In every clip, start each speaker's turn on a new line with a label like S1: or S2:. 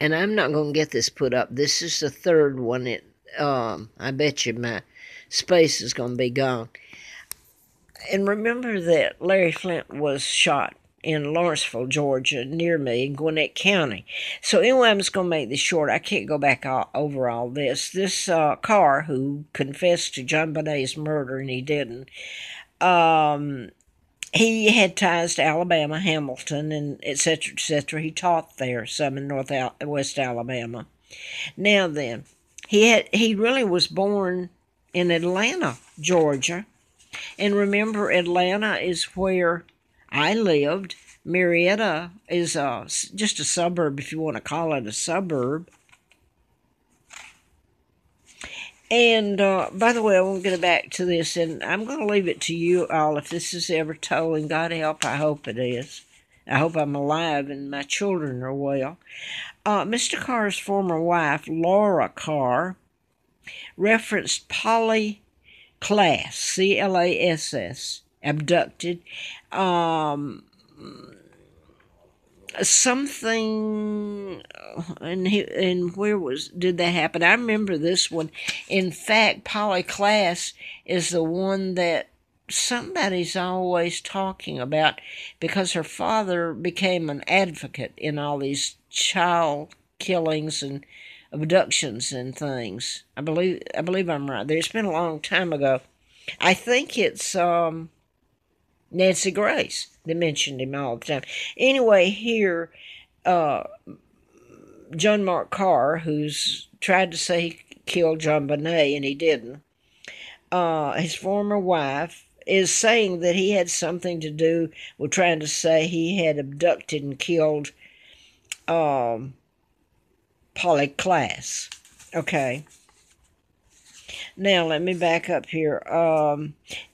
S1: And I'm not going to get this put up. This is the third one. I bet you my space is going to be gone. And remember that Larry Flint was shot in Lawrenceville, Georgia, near me in Gwinnett County. So anyway, I'm just going to make this short. I can't go back over all this. This Carr, who confessed to JonBenét's murder, and he didn't, he had ties to Alabama, Hamilton, and et cetera, et cetera. He taught there some in West Alabama. Now then, he really was born in Atlanta, Georgia. And remember, Atlanta is where I lived. Marietta is just a suburb, if you want to call it a suburb. And by the way, I want to get back to this, and I'm going to leave it to you all if this is ever told, and God help, I hope it is. I hope I'm alive and my children are well. Mr. Carr's former wife, Laura Carr, referenced Polly Klaas, Class, abducted. Something, and where did that happen? I remember this one. In fact, Polly Klaas is the one that somebody's always talking about because her father became an advocate in all these child killings and abductions and things. I believe I'm right. It's been a long time ago. I think it's Nancy Grace. They mentioned him all the time. Anyway, here, John Mark Carr, who's tried to say he killed JonBenét and he didn't, his former wife, is saying that he had something to do with trying to say he had abducted and killed Polly Klaas. Okay. Now, let me back up here.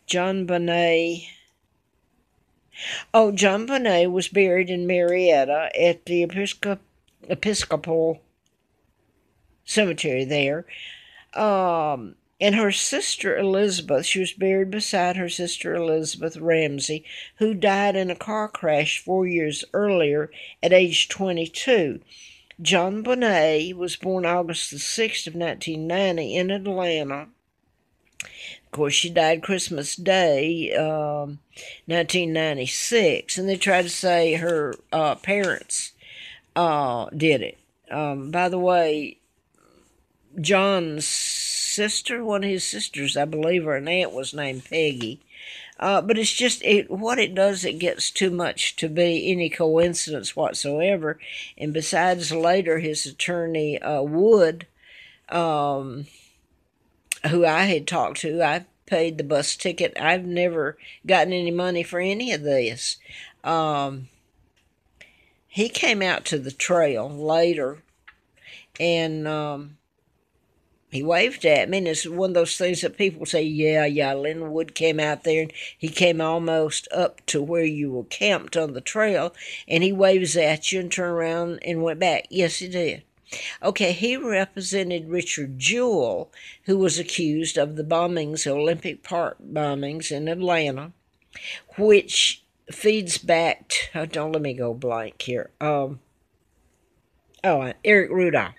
S1: JonBenét. Oh, JonBenét was buried in Marietta at the Episcopal Cemetery there. And her sister Elizabeth, she was buried beside her sister Elizabeth Ramsey, who died in a car crash 4 years earlier at age 22. JonBenét was born August the 6th of 1990 in Atlanta. Of course, she died Christmas Day, 1996, and they tried to say her parents did it. By the way, John's sister, one of his sisters, I believe, or an aunt was named Peggy. But it's just, what it does, it gets too much to be any coincidence whatsoever. And besides, later, his attorney, Wood, who I had talked to, I paid the bus ticket. I've never gotten any money for any of this. He came out to the trail later, and he waved at me, and it's one of those things that people say, yeah, Linwood came out there, and he came almost up to where you were camped on the trail, and he waves at you and turned around and went back. Yes, he did. Okay, he represented Richard Jewell, who was accused of the bombings, Olympic Park bombings in Atlanta, which feeds back to, don't let me go blank here. Eric Rudolph.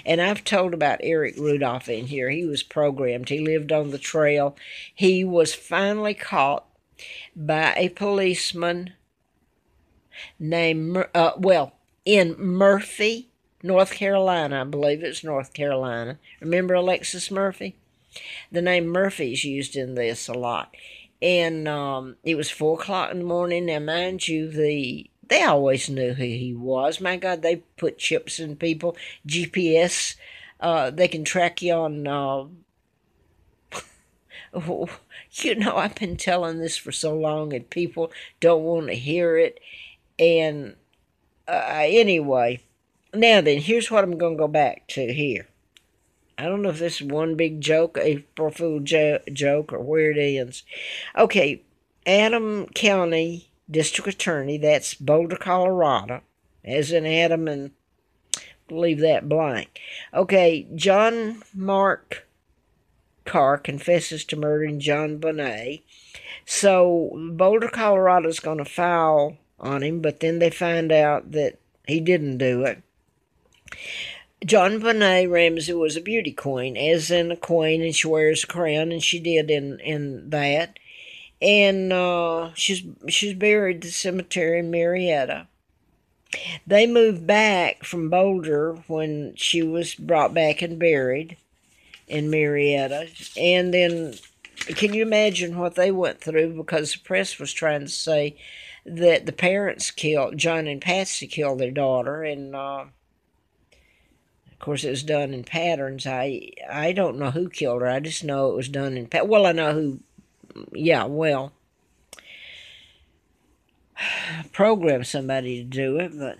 S1: And I've told about Eric Rudolph in here. He was programmed. He lived on the trail. He was finally caught by a policeman named, in Murphy, North Carolina. I believe it's North Carolina. Remember Alexis Murphy? The name Murphy is used in this a lot. And it was 4 o'clock in the morning. Now, mind you, they always knew who he was. My God, they put chips in people, GPS. They can track you on. I've been telling this for so long, and people don't want to hear it. And anyway, now then, here's what I'm going to go back to here. I don't know if this is one big joke, April Fool joke, or where it ends. Okay, Adams County District Attorney, that's Boulder, Colorado, as in Adam, and leave that blank. Okay, John Mark Carr confesses to murdering JonBenét. So Boulder, Colorado is going to file on him, but then they find out that he didn't do it. JonBenet Ramsey was a beauty queen, as in a queen, and she wears a crown, and she did in that. And she's buried at the cemetery in Marietta. They moved back from Boulder when she was brought back and buried in Marietta. And then, can you imagine what they went through? Because the press was trying to say that the parents killed, John and Patsy killed their daughter, and of course it was done in patterns. I don't know who killed her. I just know it was done in well, I know who. Yeah, well, programmed somebody to do it, but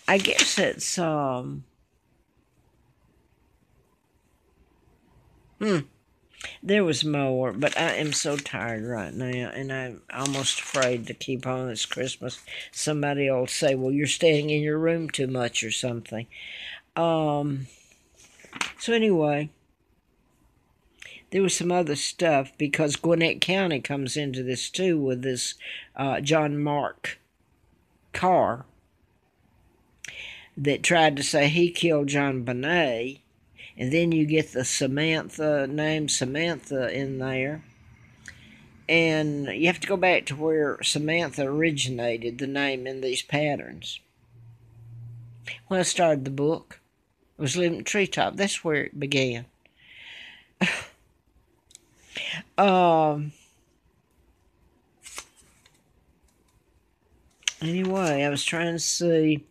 S1: I guess it's there was more, but I am so tired right now, and I'm almost afraid to keep on this Christmas. Somebody will say, "Well, you're staying in your room too much," or something. So anyway, there was some other stuff because Gwinnett County comes into this too with this John Mark Carr that tried to say he killed JonBenet. And then you get the Samantha, name Samantha in there. And you have to go back to where Samantha originated, the name in these patterns. When I started the book, I was living in Treetop. That's where it began. Anyway, I was trying to see.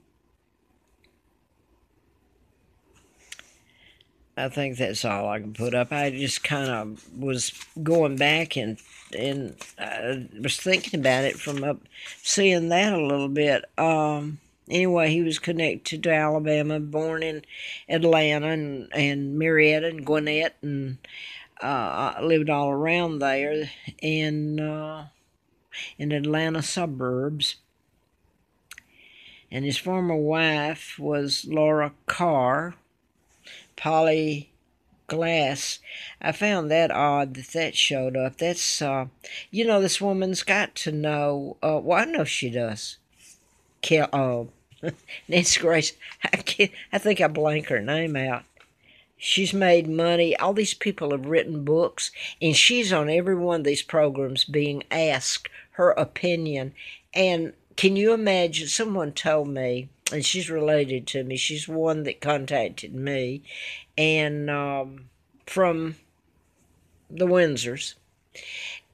S1: I think that's all I can put up. I just kind of was going back and was thinking about it from up, seeing that a little bit. Anyway, he was connected to Alabama, born in Atlanta and Marietta and Gwinnett, and lived all around there in Atlanta suburbs. And his former wife was Laura Carr. Polly Glass. I found that odd that showed up. That's, this woman's got to know, well, I know she does. Nancy Grace, I think I blank her name out. She's made money. All these people have written books, and she's on every one of these programs being asked her opinion. And can you imagine? Someone told me, and she's related to me. She's one that contacted me, and from the Windsors.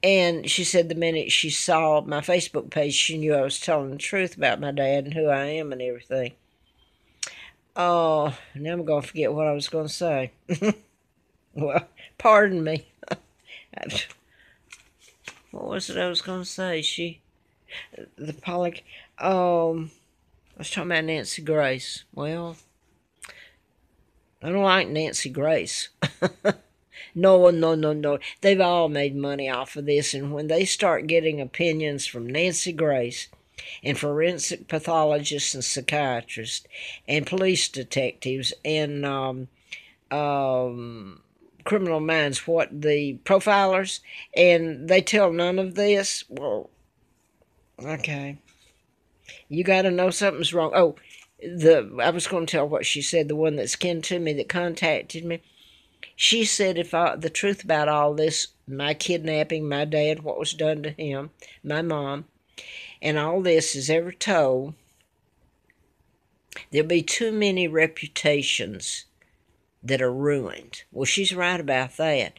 S1: And she said the minute she saw my Facebook page, she knew I was telling the truth about my dad and who I am and everything. Oh, now I'm going to forget what I was going to say. Well, pardon me. What was it I was going to say? The Pollock, I was talking about Nancy Grace. Well, I don't like Nancy Grace. No. They've all made money off of this, and when they start getting opinions from Nancy Grace and forensic pathologists and psychiatrists and police detectives and criminal minds, what the profilers, and they tell none of this, well, okay. You got to know something's wrong. Oh, I was going to tell what she said, the one that's kin to me that contacted me. She said if the truth about all this, my kidnapping, my dad, what was done to him, my mom, and all this is ever told, there'll be too many reputations that are ruined. Well, she's right about that.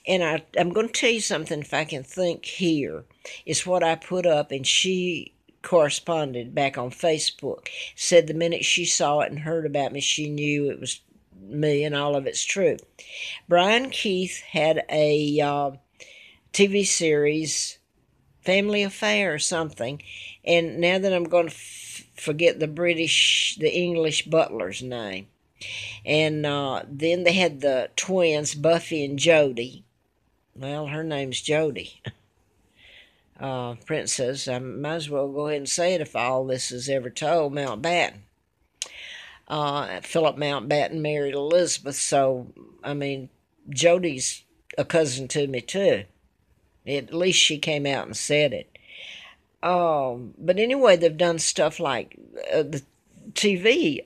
S1: And I'm going to tell you something, if I can think here. It's what I put up, and she corresponded back on Facebook. Said the minute she saw it and heard about me, she knew it was me, and all of it's true. Brian Keith had a TV series, Family Affair or something, and now that I'm going to forget the English butler's name. And then they had the twins, Buffy and Jody. Well, her name's Jody. Princess, I might as well go ahead and say it if all this is ever told, Mountbatten. Philip Mountbatten married Elizabeth, so, I mean, Jody's a cousin to me, too. At least she came out and said it. But anyway, they've done stuff like the TV.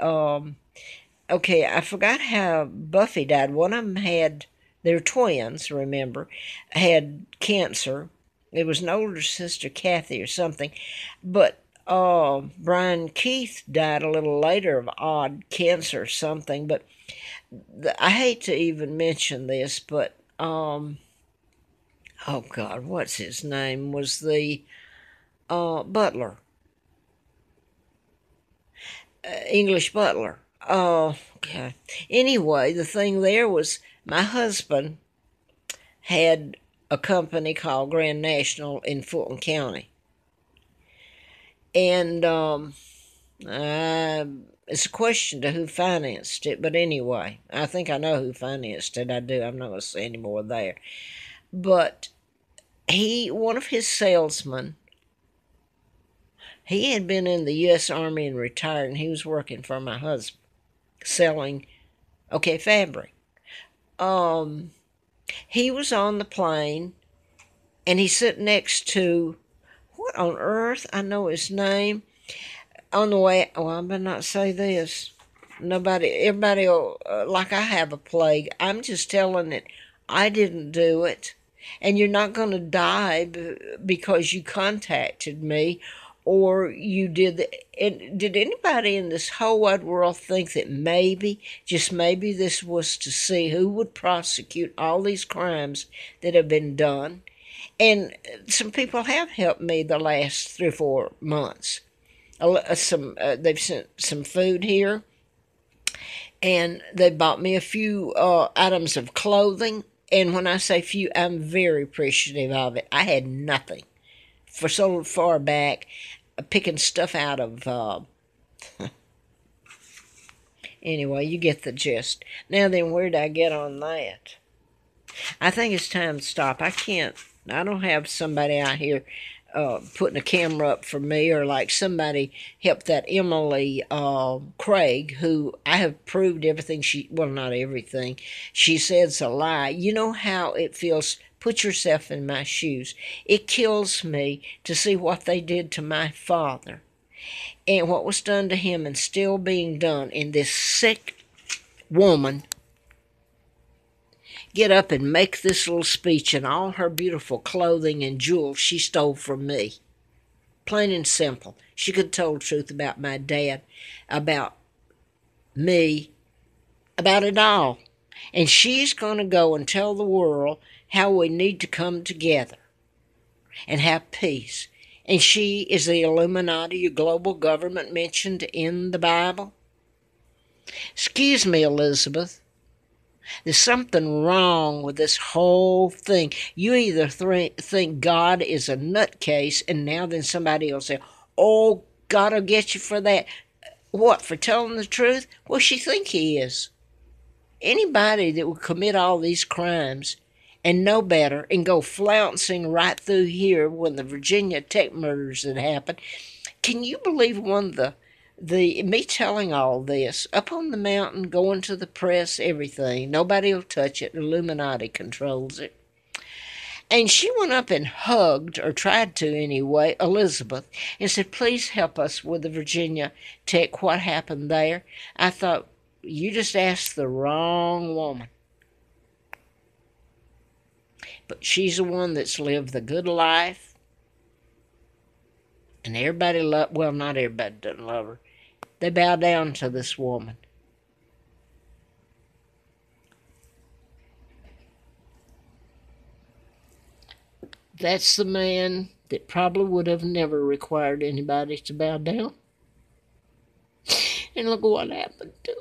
S1: Okay, I forgot how Buffy died. One of them had, they were twins, remember, had cancer. It was an older sister, Kathy, or something. But Brian Keith died a little later of odd cancer or something. But I hate to even mention this, but oh God, what's his name? Was the butler, English butler. Oh, okay. Anyway, the thing there was my husband had a company called Grand National in Fulton County. And it's a question to who financed it, but anyway, I think I know who financed it. I do. I'm not going to say any more there. But one of his salesmen, he had been in the U.S. Army and retired, and he was working for my husband, selling, fabric. He was on the plane, and he's sitting next to, what on earth? I know his name. On the way, I better not say this. Everybody will, like I have a plague. I'm just telling it. I didn't do it. And you're not going to die because you contacted me or you did. Did anybody in this whole wide world think that maybe, just maybe, this was to see who would prosecute all these crimes that have been done? And some people have helped me the last 3 or 4 months. They've sent some food here, and they bought me a few items of clothing. And when I say few, I'm very appreciative of it. I had nothing for so far back, picking stuff out of. Anyway, you get the gist. Now then, where did I get on that? I think it's time to stop. I don't have somebody out here putting a camera up for me, or like somebody helped that Emily Craig, who I have proved everything not everything, she said's a lie. You know how it feels. Put yourself in my shoes. It kills me to see what they did to my father and what was done to him and still being done, in this sick woman get up and make this little speech and all her beautiful clothing and jewels she stole from me. Plain and simple. She could have told the truth about my dad, about me, about it all. And she's going to go and tell the world how we need to come together and have peace. And she is the Illuminati, a global government mentioned in the Bible. Excuse me, Elizabeth. There's something wrong with this whole thing. You either think God is a nutcase, and now then somebody will say, oh, God will get you for that. What, for telling the truth? Well, she think he is. Anybody that would commit all these crimes and know better and go flouncing right through here when the Virginia Tech murders had happened, can you believe one of me telling all this up on the mountain, going to the press, everything, nobody will touch it, Illuminati controls it. And she went up and hugged, or tried to anyway, Elizabeth, and said, please help us with the Virginia Tech, what happened there. I thought, you just asked the wrong woman. But she's the one that's lived the good life, and everybody not everybody doesn't love her. They bow down to this woman. That's the man that probably would have never required anybody to bow down. And look what happened to him.